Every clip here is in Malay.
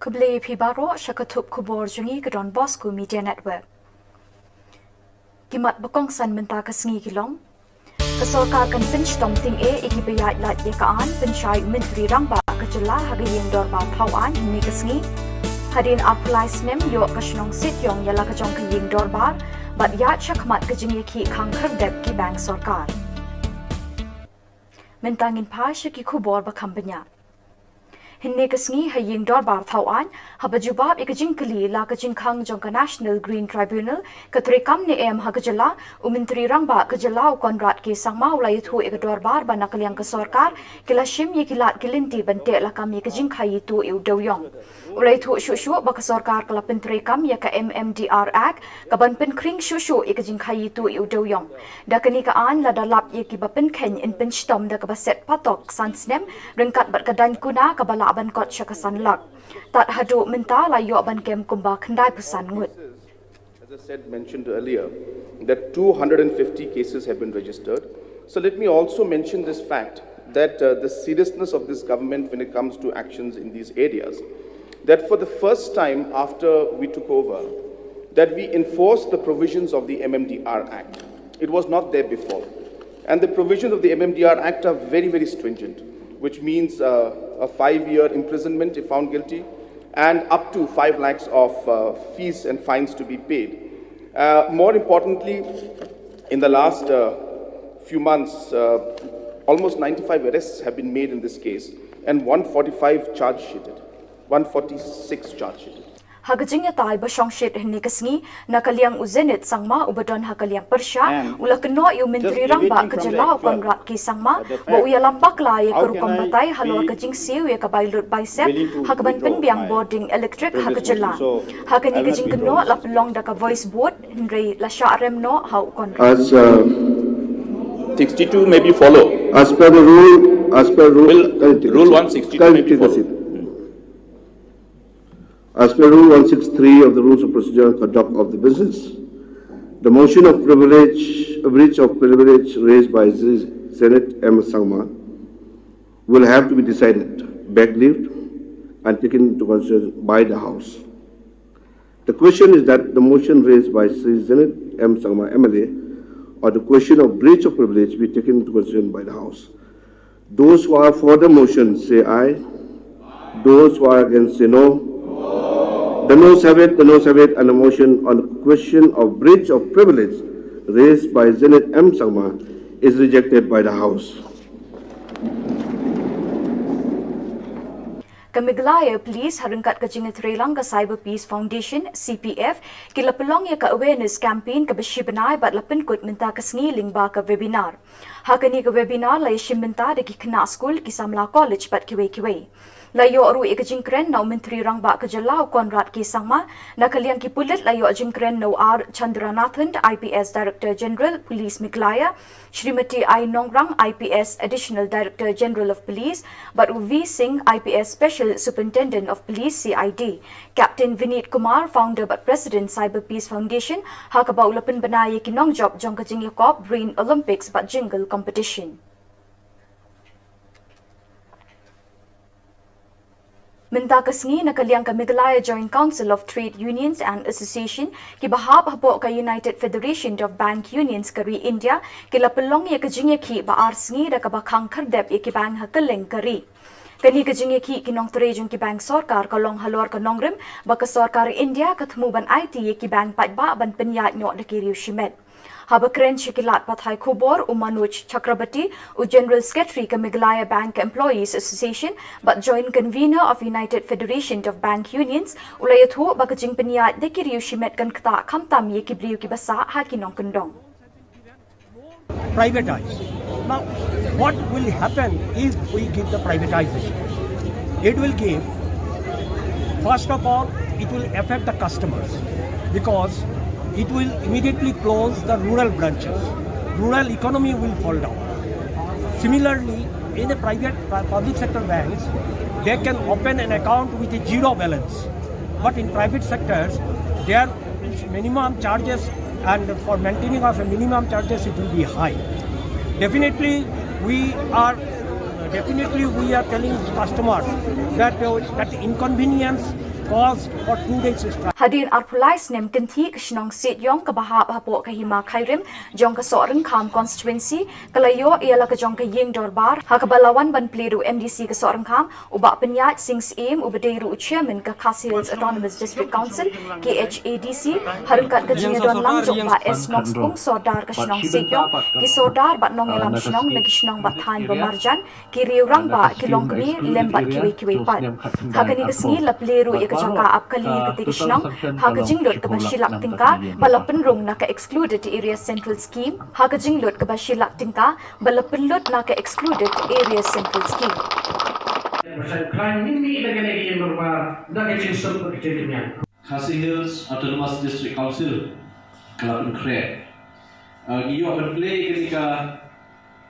Kuble Pibaro Shakatup Kubor Jungi Gadon Bosco Media Network. Gimat Bakong San Menta Kasngi Gilong. Kasorka kan pinch tom ting ikibiyat lat yakaan pinchai Menteri Rangba Kajula Hagayeng Dorba Tawan ni Kasngi. Hadin applies nem yo kashnong sit yong yala kajong kayeng Dorbar but yat shakmat kajing yaki kang kardeb ki bank sorkar. Mentangin pa shaki kubor bakambanya. Hinne kasngi hayeng Dorbar Tawan habajubab ikajing kali la kajing kang jong ka National Green Tribunal katrekam ni Hagajala Menteri Rangba Kajala Konrad ki sangma ulay thu ikadorbar ba nakaliang ka sorkar kila shim yikilat kilinti bante la kam ikajing kayitu iu dawyong. Ulay thu shushu ba ka sorkar kala pentrekam ya ka MMDR Act kaban penkring shushu ikajing kayitu iu dawyong. Da kanikaan la dalap yikibapen ken in penstom da kabaset patok sansnem rengkat bat kadan kuna kabala ban kot syakasan lak. Tat hadu minta layo ban kem kumba kendai pusan ngut. As I said, mentioned earlier, that 250 cases have been registered. So let me also mention this fact that the seriousness of this government when it comes to actions in these areas, that for the first time after we took over, that we enforced the provisions of the MMDR Act. It was not there before. And the provisions of the MMDR Act are very, very stringent, which means a 5-year imprisonment if found guilty, and up to 5 lakhs of fees and fines to be paid. More importantly, in the last few months, almost 95 arrests have been made in this case, and 145 charge sheeted, 146 charge sheeted. Hagajing tay ba shongshit hinni kasngi nakaliang uzenit sangma ubadon hakaliang persya ulakno yu Menteri Rangba Kajala Konrad ki sangma wa uya lampak la ye karukam batay halo kajing siu ye kabaylut bicep hakaban penbiang boarding electric hakajala hakani kajing kno lapelong da ka voice board hinrei la sha remno hau Konrad as 62 may be follow as per the rule 162 may be follow. As per Rule 163 of the Rules of Procedure and Conduct of the Business, the motion of breach of privilege raised by Senate M. Sangma will have to be decided, back-lived, and taken into consideration by the House. The question is that the motion raised by Senate M. Sangma MLA or the question of breach of privilege be taken into consideration by the House. Those who are for the motion say aye. Those who are against say no. The noes have it, and the motion on the question of breach of privilege raised by Zenit M. Sangma is rejected by the House. Kamiglaya Police harangkat kajingat Sri Cyber Peace Foundation CPF kila pelong ya ka awareness campaign ka beshibanai bat lapin kut minta kasngi lingba ka webinar. Hakani ka webinar lay shiminta de ki kena school ki Samla College bat kiwe. Layo aru ikajingkren na Menteri Rangba Kajala Konrad ki sangma nakaliang kipulit layo ajingkren no R Chandranathan IPS Director General Police Miglaya Shrimati I Nongrang IPS Additional Director General of Police but V Singh IPS Special Superintendent of Police CID Captain Vinit Kumar Founder but President Cyber Peace Foundation hakaba ulapin banaya kinong job jong kajing yakop Brain Olympics but jingle competition. Minta kasngi nakaliang ka Meghalaya Joint Council of Trade Unions and Association ki bahab hapo ka United Federation of Bank Unions kari India kila pelong ya kajing ki ba arsngi da ka bakang kardep ya ki bank hakaling kari. Kani kajing ki kinong trejong ki bank sorkar kalong halor ka nongrim baka sorkar India katmuban IT ya ki bank patba ban penyat nyok da kiriu shimet. Habakren Shikilat Pathai Kubor Umanuj Chakrabarti u General Secretary ka Meghalaya Bank Employees Association but joint convener of United Federation of Bank Unions ulayathu bakajing penyat de kiriu shimet kan kata kamtam ye kibliu ki basa hakinong kendong. Privatize. Now, what will happen if we give the privatization? It will give, first of all, it will affect the customers because it will immediately close the rural branches. Rural economy will fall down. Similarly, in the private public sector banks, they can open an account with a zero balance. But in private sectors, there is minimum charges, and for maintaining of a minimum charges, it will be high. Definitely, we are telling customers that that inconvenience caused for 2 days strike. Hadin arpulais nem kinthi kishnong sit yong kabahap hapo kahima khairim jong ka soreng kham constituency kalayo ialah ka jong ka ying dorbar hakabalawan ban pleru MDC ka soreng kham uba penyat sings aim ubadeiru chairman ka Khasi Autonomous District Council KHADC harengkat ka jinga don lang jong ba S Nox pung sodar ka shnong sit yong ki sodar bat nong elam shnong nagi shnong bat than bamarjan ki riurang ba kilong kami lembat kiwe pat hakani ka singi la pleru ya ka jaka apkali Kishnong, Hakajing Lut Kabashilak Tinka, Balapan Rung Naka Excluded Area Central Scheme, Hakajing Lut Kabashilak Tinka, Balapan Lut Naka Excluded Area Central Scheme. Khasi Hills Autonomous District Council, Kelapan Kret. Giyo akan play ketika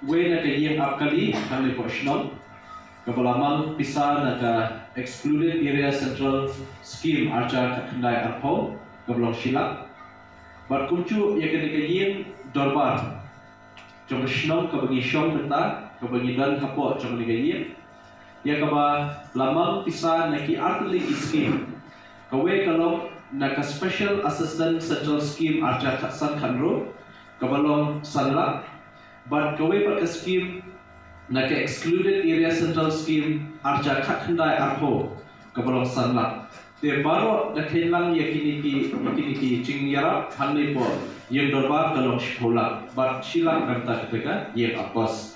way na kayang apkali kami Kishnong. Kapalamang pisa naka Excluded Area Central Scheme arca kakandai arpau kabalong silak. Bat kuncu ya kenikayim dorbar. Jom shnong kabagi syong benda kabagi dan hapo jom nikayim. Ya kaba lamang pisa naki artli scheme. Kawe kalong naka Special Assistant Central Scheme arca kaksan kanro kabalong sanlak. Bat kawe pat scheme naka Excluded Area Central Scheme arja kakandai arho kabalong sanlak. Te baro nakailang yakini cingyara hanai po yang dorbar kalong shpola bat silang kanta ketika yang apos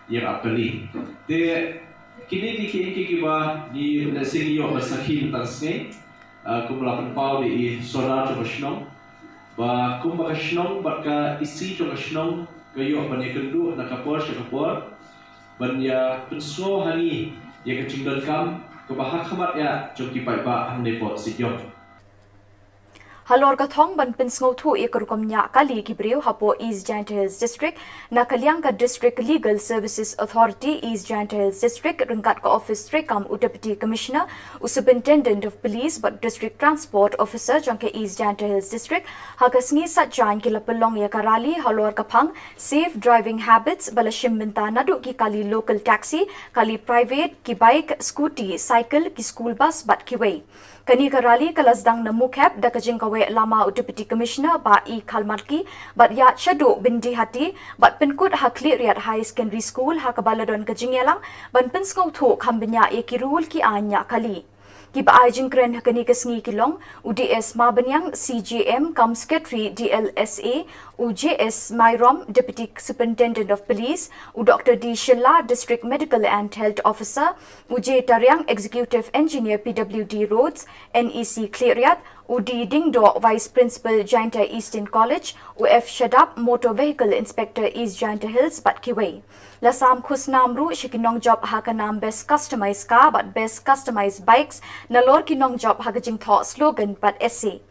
yang apeli. Te kini kiba di nasingyo bersakin tangsne kumulapan pau di solar coba shnong ba kumbaga shnong bat ka isi coba shnong kayo panekendu nakapor syakapor banya pensuo hani ya kecingdan kam kebahak khamat ya joki pai ba hande pot sijong Halor ka thong ban pin sngo thu ekorukom nya kali kibreu hapo East Giant Hills District na Kalyanga District Legal Services Authority East Giant Hills District rengkat ka office rekam Deputy Commissioner Superintendent of Police but District Transport Officer jangke East Giant Hills District hakasni satjan kila pelong ya karali halor ka phang safe driving habits balashim minta nadu ki kali local taxi kali private ki bike scooty cycle ki school bus but ki way Kani karali kalasdang na mukhap da kajing kawe lama Deputy Commissioner ba I Khalmatki bat ya shadu bindi hati bat penkut hakli riat high secondary school hakabaladon kajing yalang ban penskau thu khambnya ekirul ki anya kali ki ba ajing kren hakani kasngi kilong UDS Mabanyang CGM kam secretary DLSA UJS Myrom Deputy Superintendent of Police Dr D Shilla District Medical and Health Officer UJ Taryang Executive Engineer PWD Roads NEC Cleariat UD Dingdo Vice Principal Giant Eastern College UF Shadap Motor Vehicle Inspector East Giant Hills Batkiway Lasam Khusnamru Shikinong Job Hakanam Best Customized Car but Best Customized Bikes Nalor Kinong Job Hakajing Thought Slogan but Essay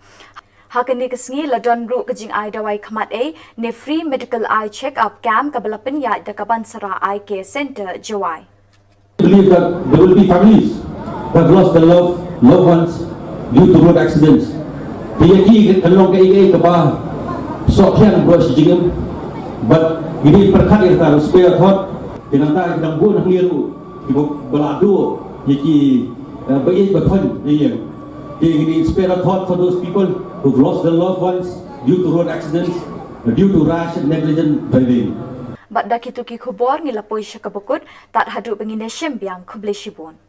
Hakani kasngi ladon ru kajing ai dawai khamat e ne free medical eye check up camp kabalapan ya da Kabansara Eye Care Center Jawai. I believe that there will be families that have lost their loved ones due to road accidents. Tiyaki kalong kai kaba sokyan bro sijingam but ini perkhat irta spare thought dinanta dang bu nang liru ibu baladu yaki bai bathon ni They spare a thought for those people who've lost their loved ones due to road accidents, due to rash and negligent driving. But dakitu ki khubor ngilapoi syakabukut tat hadu bengine syembiang kubleshibon.